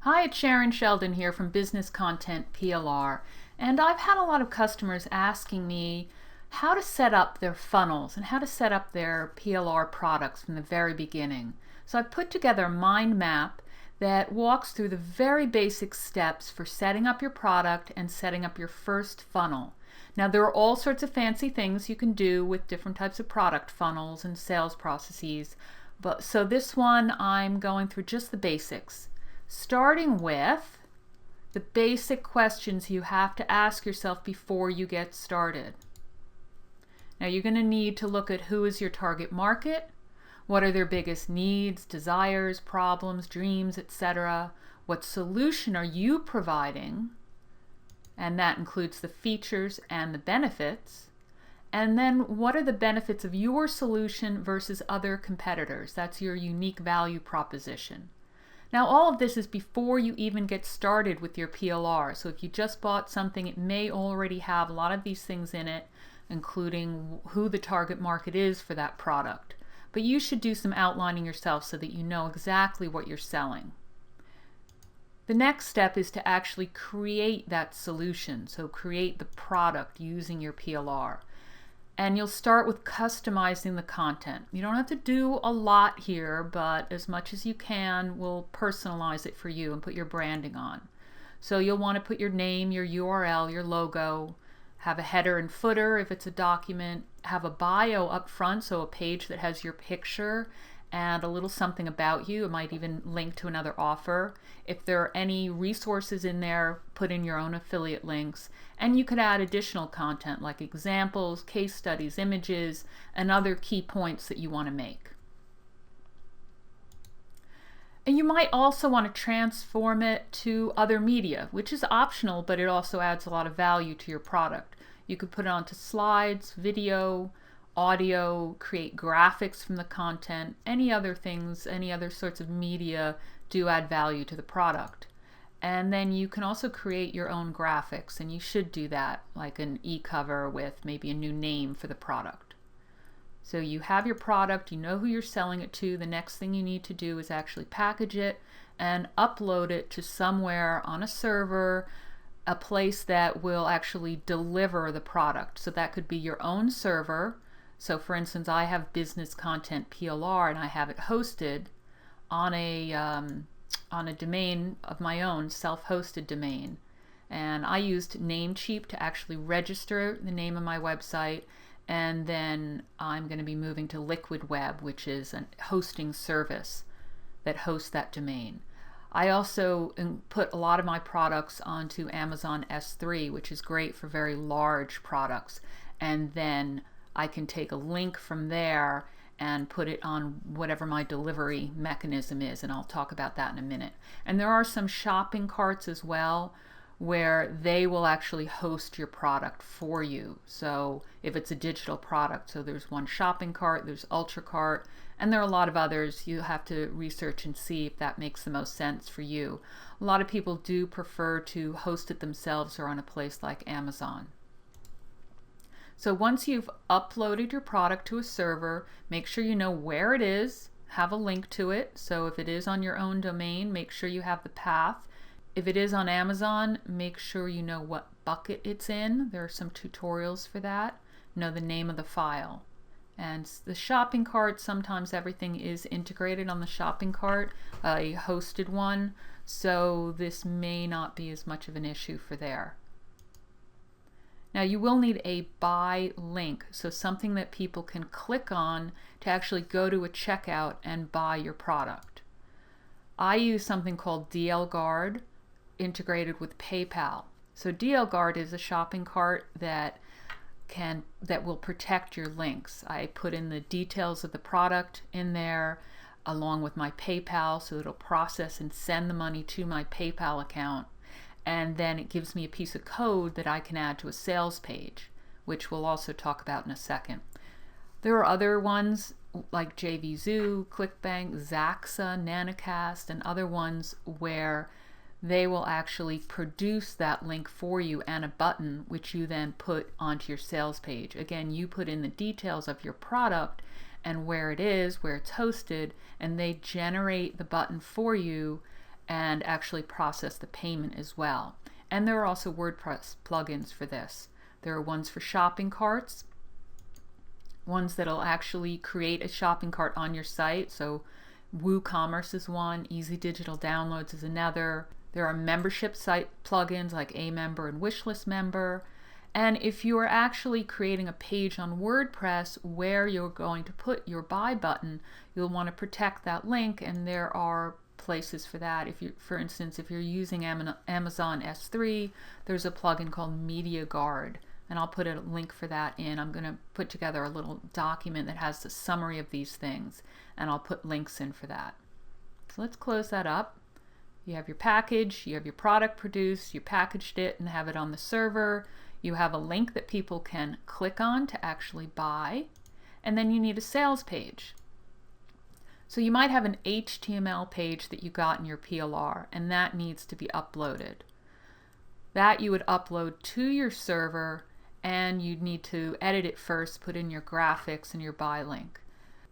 Hi, it's Sharon Sheldon here from Business Content PLR, and I've had a lot of customers asking me how to set up their funnels and how to set up their PLR products from the very beginning. So I've put together a mind map that walks through the very basic steps for setting up your product and setting up your first funnel. Now, there are all sorts of fancy things you can do with different types of product funnels and sales processes, but so this one I'm going through just the basics. Starting with the basic questions you have to ask yourself before you get started. Now you're going to need to look at who is your target market, what are their biggest needs, desires, problems, dreams, etc. What solution are you providing? And that includes the features and the benefits. And then what are the benefits of your solution versus other competitors? That's your unique value proposition. Now all of this is before you even get started with your PLR. So if you just bought something, it may already have a lot of these things in it, including who the target market is for that product. But you should do some outlining yourself so that you know exactly what you're selling. The next step is to actually create that solution. So create the product using your PLR. And you'll start with customizing the content. You don't have to do a lot here, but as much as you can, we'll personalize it for you and put your branding on. So you'll want to put your name, your URL, your logo, have a header and footer if it's a document, have a bio up front, so a page that has your picture and a little something about you. It might even link to another offer. If there are any resources in there, put in your own affiliate links. And you could add additional content like examples, case studies, images, and other key points that you want to make. And you might also want to transform it to other media, which is optional, but it also adds a lot of value to your product. You could put it onto slides, video, audio, create graphics from the content, any other things, any other sorts of media do add value to the product. And then you can also create your own graphics, and you should do that, like an e-cover with maybe a new name for the product. So you have your product, you know who you're selling it to. The next thing you need to do is actually package it and upload it to somewhere on a server, a place that will actually deliver the product. So that could be your own server. So for instance, I have Business Content PLR and I have it hosted on a domain of my own, self-hosted domain. And I used Namecheap to actually register the name of my website, and then I'm going to be moving to Liquid Web, which is a hosting service that hosts that domain. I also put a lot of my products onto Amazon S3, which is great for very large products, and then I can take a link from there and put it on whatever my delivery mechanism is, and I'll talk about that in a minute. And there are some shopping carts as well where they will actually host your product for you. So if it's a digital product, so there's one shopping cart, there's UltraCart, and there are a lot of others. You have to research and see if that makes the most sense for you. A lot of people do prefer to host it themselves or on a place like Amazon. So once you've uploaded your product to a server, make sure you know where it is, have a link to it. So if it is on your own domain, make sure you have the path. If it is on Amazon, make sure you know what bucket it's in. There are some tutorials for that. Know the name of the file. And the shopping cart, sometimes everything is integrated on the shopping cart, a hosted one, so this may not be as much of an issue for there. Now you will need a buy link, so something that people can click on to actually go to a checkout and buy your product. I use something called DL Guard integrated with PayPal. So DL Guard is a shopping cart that will protect your links. I put in the details of the product in there along with my PayPal, so it'll process and send the money to my PayPal account. And then it gives me a piece of code that I can add to a sales page, which we'll also talk about in a second. There are other ones like JVZoo, ClickBank, Zaxa, Nanocast, and other ones where they will actually produce that link for you and a button which you then put onto your sales page. Again, you put in the details of your product and where it is, where it's hosted, and they generate the button for you and actually process the payment as well. And there are also WordPress plugins for this. There are ones for shopping carts, ones that'll actually create a shopping cart on your site. So WooCommerce is one, Easy Digital Downloads is another. There are membership site plugins like Amember and Wishlist Member. And if you are actually creating a page on WordPress where you're going to put your buy button, you'll want to protect that link, and there are places for that. If you, for instance, if you're using Amazon S3, there's a plugin called Media Guard, and I'll put a link for that in. I'm going to put together a little document that has the summary of these things, and I'll put links in for that. So let's close that up. You have your package, you have your product produced, you packaged it and have it on the server. You have a link that people can click on to actually buy, and then you need a sales page. So you might have an HTML page that you got in your PLR, and that needs to be uploaded. That you would upload to your server, and you'd need to edit it first, put in your graphics and your buy link.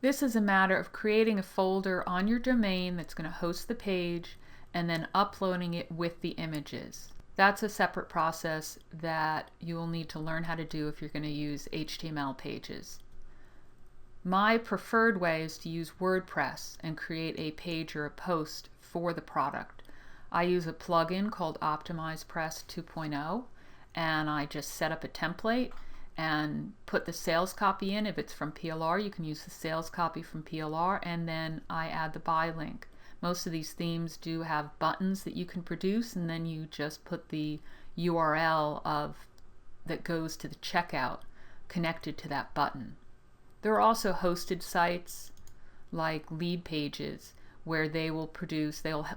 This is a matter of creating a folder on your domain that's going to host the page and then uploading it with the images. That's a separate process that you will need to learn how to do if you're going to use HTML pages. My preferred way is to use WordPress and create a page or a post for the product. I use a plugin called OptimizePress 2.0, and I just set up a template and put the sales copy in. If it's from PLR, you can use the sales copy from PLR, and then I add the buy link. Most of these themes do have buttons that you can produce, and then you just put the URL that goes to the checkout connected to that button. There are also hosted sites like Lead Pages where they'll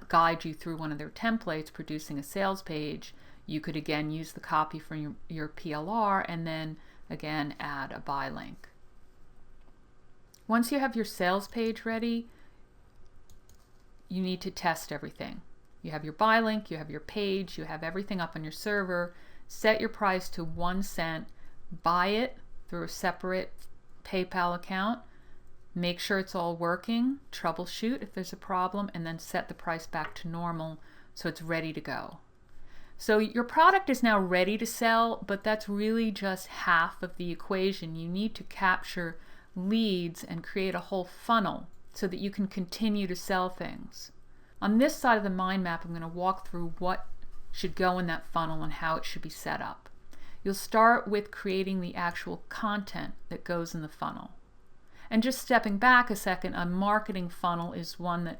guide you through one of their templates producing a sales page. You could again use the copy from your PLR and then again add a buy link. Once you have your sales page ready, you need to test everything. You have your buy link, you have your page, you have everything up on your server. Set your price to 1 cent, buy it through a separate PayPal account, make sure it's all working, troubleshoot if there's a problem, and then set the price back to normal so it's ready to go. So your product is now ready to sell, but that's really just half of the equation. You need to capture leads and create a whole funnel so that you can continue to sell things. On this side of the mind map, I'm going to walk through what should go in that funnel and how it should be set up. You'll start with creating the actual content that goes in the funnel. And just stepping back a second, a marketing funnel is one that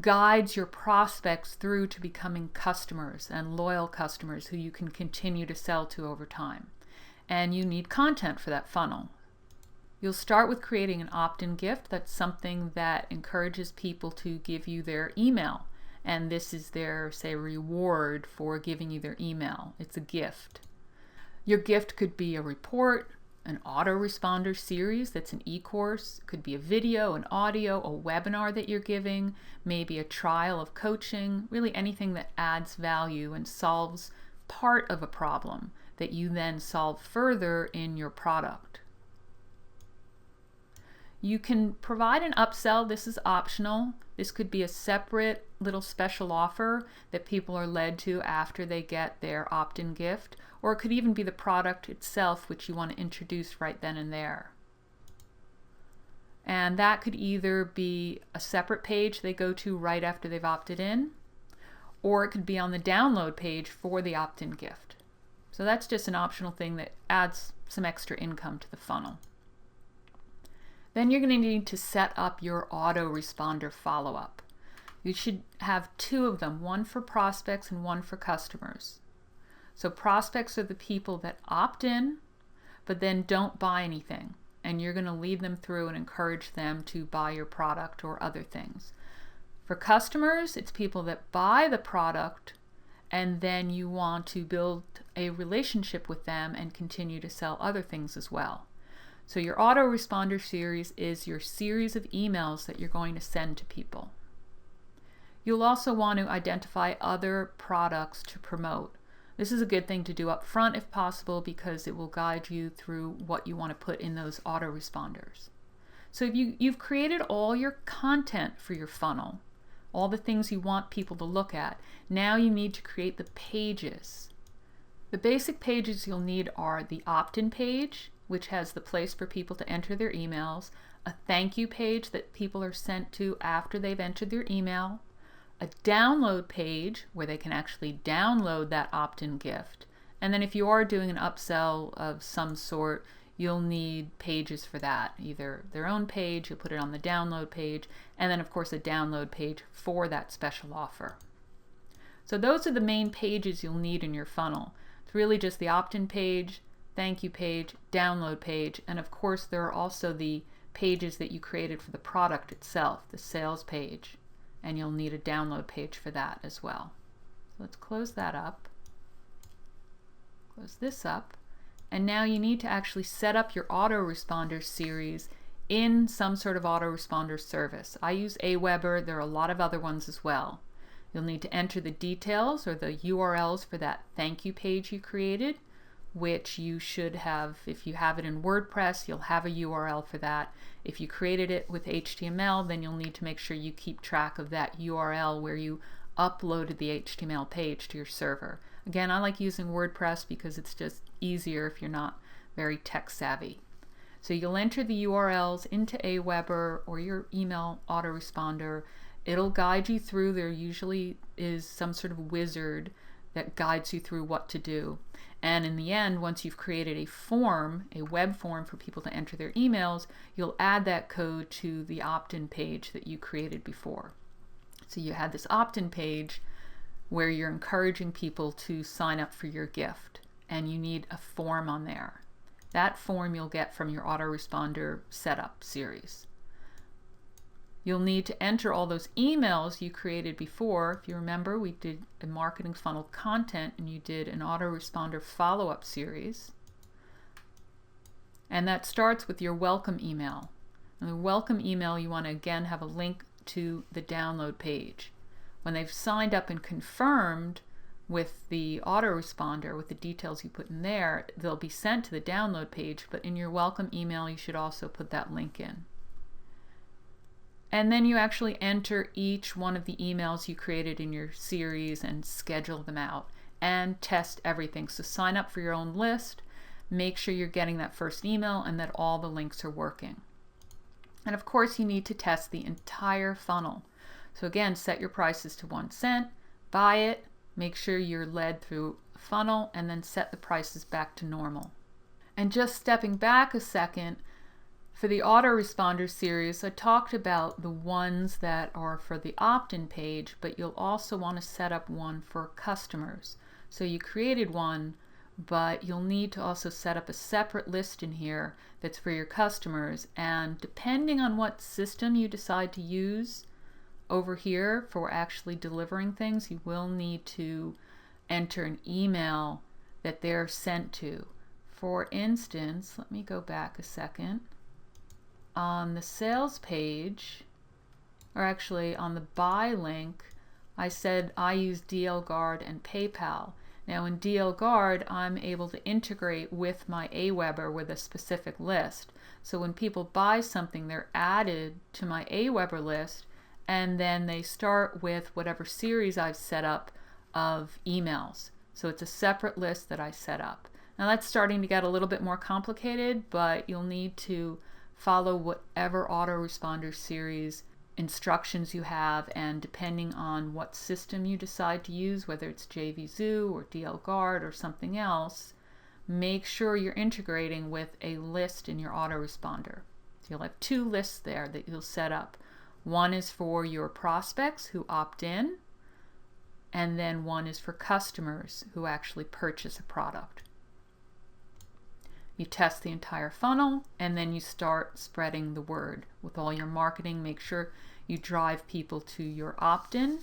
guides your prospects through to becoming customers and loyal customers who you can continue to sell to over time. And you need content for that funnel. You'll start with creating an opt-in gift. That's something that encourages people to give you their email. And this is their, say, reward for giving you their email. It's a gift. Your gift could be a report, an autoresponder series that's an e-course, could be a video, an audio, a webinar that you're giving, maybe a trial of coaching, really anything that adds value and solves part of a problem that you then solve further in your product. You can provide an upsell. This is optional. This could be a separate little special offer that people are led to after they get their opt-in gift, or it could even be the product itself which you want to introduce right then and there. And that could either be a separate page they go to right after they've opted in, or it could be on the download page for the opt-in gift. So that's just an optional thing that adds some extra income to the funnel. Then you're going to need to set up your autoresponder follow-up. You should have 2 of them, one for prospects and one for customers. So prospects are the people that opt in, but then don't buy anything. And you're going to lead them through and encourage them to buy your product or other things. For customers, it's people that buy the product, and then you want to build a relationship with them and continue to sell other things as well. So your autoresponder series is your series of emails that you're going to send to people. You'll also want to identify other products to promote. This is a good thing to do up front if possible, because it will guide you through what you want to put in those autoresponders. So if you've created all your content for your funnel, all the things you want people to look at. Now you need to create the pages. The basic pages you'll need are the opt-in page, which has the place for people to enter their emails, a thank you page that people are sent to after they've entered their email, a download page where they can actually download that opt-in gift, and then if you are doing an upsell of some sort, you'll need pages for that, either their own page, you'll put it on the download page, and then of course a download page for that special offer. So those are the main pages you'll need in your funnel. It's really just the opt-in page, thank you page, download page, and of course there are also the pages that you created for the product itself, the sales page, and you'll need a download page for that as well. So let's close that up, close this up, and now you need to actually set up your Autoresponder series in some sort of autoresponder service. I use Aweber, there are a lot of other ones as well. You'll need to enter the details or the URLs for that thank you page you created, which you should have. If you have it in WordPress, you'll have a URL for that. If you created it with HTML, then you'll need to make sure you keep track of that URL where you uploaded the HTML page to your server. Again, I like using WordPress because it's just easier if you're not very tech savvy. So you'll enter the URLs into Aweber or your email autoresponder. It'll guide you through. There usually is some sort of wizard that guides you through what to do. And in the end, once you've created a form, a web form for people to enter their emails, you'll add that code to the opt-in page that you created before. So you had this opt-in page where you're encouraging people to sign up for your gift, and you need a form on there. That form you'll get from your Autoresponder setup series. You'll need to enter all those emails you created before. If you remember, we did a marketing funnel content and you did an Autoresponder follow-up series. And that starts with your welcome email. And the welcome email, you want to again have a link to the download page. When they've signed up and confirmed with the Autoresponder, with the details you put in there, they'll be sent to the download page, but in your welcome email you should also put that link in. And then you actually enter each one of the emails you created in your series and schedule them out and test everything. So sign up for your own list, make sure you're getting that first email and that all the links are working. And of course you need to test the entire funnel. So again, set your prices to 1 cent, buy it, make sure you're led through a funnel, and then set the prices back to normal. And just stepping back a second, for the Autoresponder series, I talked about the ones that are for the opt-in page, but you'll also want to set up one for customers. So you created one, but you'll need to also set up a separate list in here that's for your customers, and depending on what system you decide to use over here for actually delivering things, you will need to enter an email that they're sent to. For instance, let me go back a second. On the sales page, or actually on the buy link, I said I use DL Guard and PayPal. Now in DL Guard, I'm able to integrate with my Aweber with a specific list. So when people buy something, they're added to my Aweber list, and then they start with whatever series I've set up of emails. So it's a separate list that I set up. Now that's starting to get a little bit more complicated, but you'll need to follow whatever Autoresponder series instructions you have, and depending on what system you decide to use, whether it's JVZoo or DL Guard or something else, make sure you're integrating with a list in your Autoresponder. So you'll have 2 lists there that you'll set up. One is for your prospects who opt in, and then one is for customers who actually purchase a product. You test the entire funnel, and then you start spreading the word with all your marketing. Make sure you drive people to your opt-in,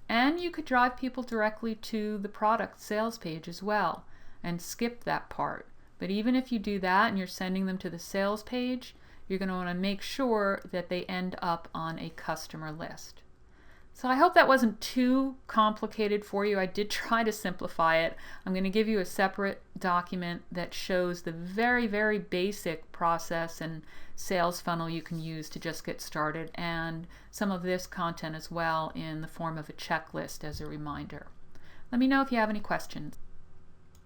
and you could drive people directly to the product sales page as well and skip that part. But even if you do that and you're sending them to the sales page, you're going to want to make sure that they end up on a customer list. So I hope that wasn't too complicated for you. I did try to simplify it. I'm going to give you a separate document that shows the very, very basic process and sales funnel you can use to just get started, and some of this content as well in the form of a checklist as a reminder. Let me know if you have any questions.